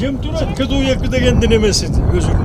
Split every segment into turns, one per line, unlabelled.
Kim turат kız uyak degenden emesi özünün.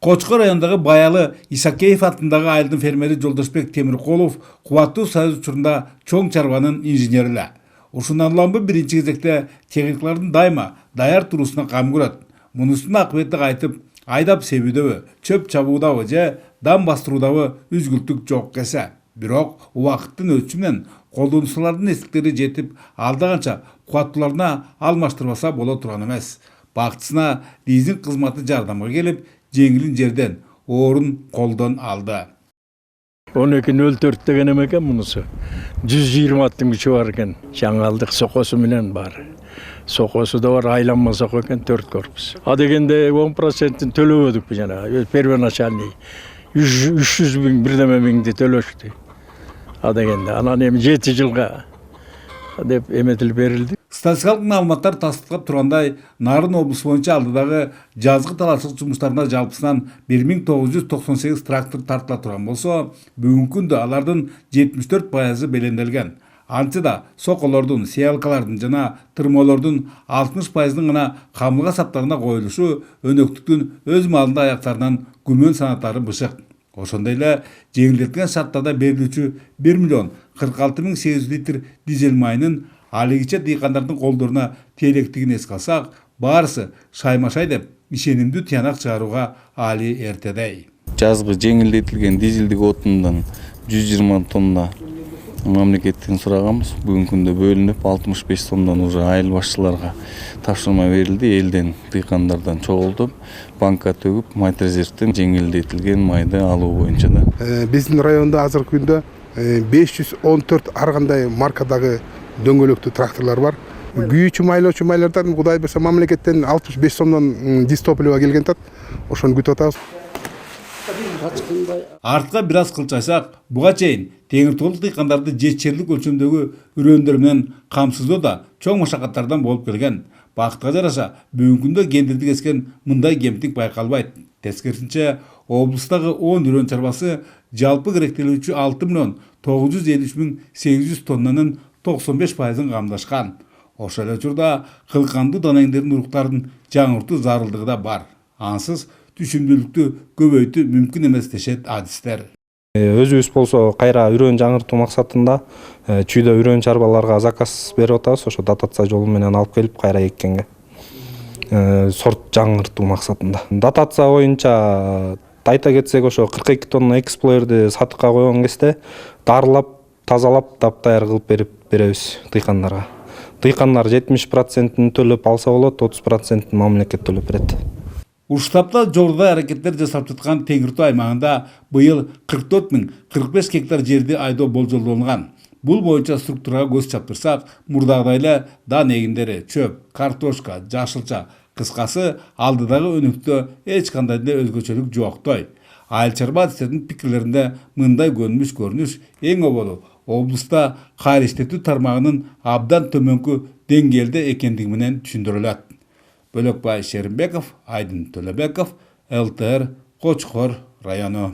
Koçkor rayonundagı Bayalı Исакеев атындагы айылдын фермери Жолдошбек Темиркулов кубаттуу союз учурунда чоң чарбанын инженери эле. Ушундан улам биринчи кезекте техниклардын дайыма даяр туруусуна кам көрөт. Мунусунун акыбети кайтып, айдап себүүдөбү, чөп чабуудабы же дам бастыруудабы үзгүлтүк жок кесе. Бирок убакыттын өтүшү менен колдонуучулардын эстиктери жетип, алда канча кубаттууларына алмаштырбаса боло турган эмес. Бактысына лизинг кызматы жардамга келип, жеңилин жерден орун колдон алды.
12.04 деген экен мунусу. 120 аттын күчү бар экен. Жаңалдык сокосу менен бар. Сокосу да бар, айланма соко экен 4 корпус. А дегенде 10%-ин төлөбөдүк жана. Первоначальный 300 миң бирдеме миңди төлөштү. А дегенде анан эми 7 жылга деп эметилип берилди.
Статистикалык маалыматтар тастыктап тургандай, Нарын облусу боюнча алдыдагы жазгы талашчылык жумуштарына жалпысынан 1998 трактор тартыла турган болсо, бүгүнкү күндө алардын 74% беленделген. Антса да соколордун, сеялкалардын жана тырмолордун 60%-ын гана камылга саптарына коюлушу өнөктүктүн өз малында аяктарынан күмөн санаттары бышык. Ошондой эле жеңилдетилген шарттарда берилүүчү 1.046.800 литр дизель майынын алигиче дыйкандардын колдоруна тейлектигин эске алсак, баарысы шаймашай деп ишенимдүү тыянак чыгарууга али эртедей.
Жазгы жеңилдетилген дизелдик отундан 120 тонна мамлекеттен сураганбыз. Бүгүнкү күндө бөлүнүп 65 тоннадан уже айыл башчыларга тапшырма берилди. Элден дыйкандардан чогултуп, банкка төгүп, майт резервден жеңилдетилген майды алуу боюнча да.
Биздин районда азыркы күндө 514 ар кандай маркадагы дөңгөлөктүү тракторлор бар. Күйүүчү майлоочу майлардан Кудай берсе мамлекеттен 65 сомдон дистопливо келген тат. Ошону күтүп атабыз.
Артка бир аз кылчайсак, буга чейин Теңиртаулук дыйкандарды жетчерлик өлчөмдөгү үрөндөр менен камсыздоо да чоң машакаттардан болуп келген. Бакытка жараша, бүгүнкү күндө гендерди кескен мындай кемтик байкалбайт. Тескерисинче, облустагы 10 үрөн чарбасы жалпы керектелүүчү 6.973.800 тоннанын 95%-ын камдашкан. Ошол эле учурда кылкандуу данеңдердин уруктарын жаңыртуу зарылдыгы да бар. Ансыз түшүмдүүлүктү көбөйтүү мүмкүн эмес дешет адистер.
Өзүбүз болсо кайра үрөн жаңыртуу максатында чүйдө үрөн чарбаларга заказ берип атабыз. Ошо дотация жолу менен алып келип кайра эккенге сорт жаңыртуу максатында. Дотация боюнча айта кетсек, ошо 42 тонна эксплойерди сатыкка койгон кезде дарылап, тазалап, таптаяр кылып беребиз дыйкандарга. Дыйкандар 70%-ин төлөп алса болот, 30%-ин мамлекет төлөп берет.
Уштапта жордой аракеттер жасап жаткан Теңиртау аймагында быйыл 44.045 гектар жерди айдоо болжолдонгон. Бул боюнча структурага көз чаптырсак, мурдагыдай эле дан эгиндери, чөп, картошка, жашылча, кыскасы алдыдагы өнүктө эч кандай эле өзгөчөлүк жоктой. Айыл чарба адистердин пикирлеринде мындай көрүнүш эң оболу облуста кайыр иштетүү тармагынын абдан төмөнкү деңгээлде экендиги менен түшүндүрүлөт. Бөлөкбай Шеримбеков, Айдын Төлөбеков, ЛТР, Кочкор району.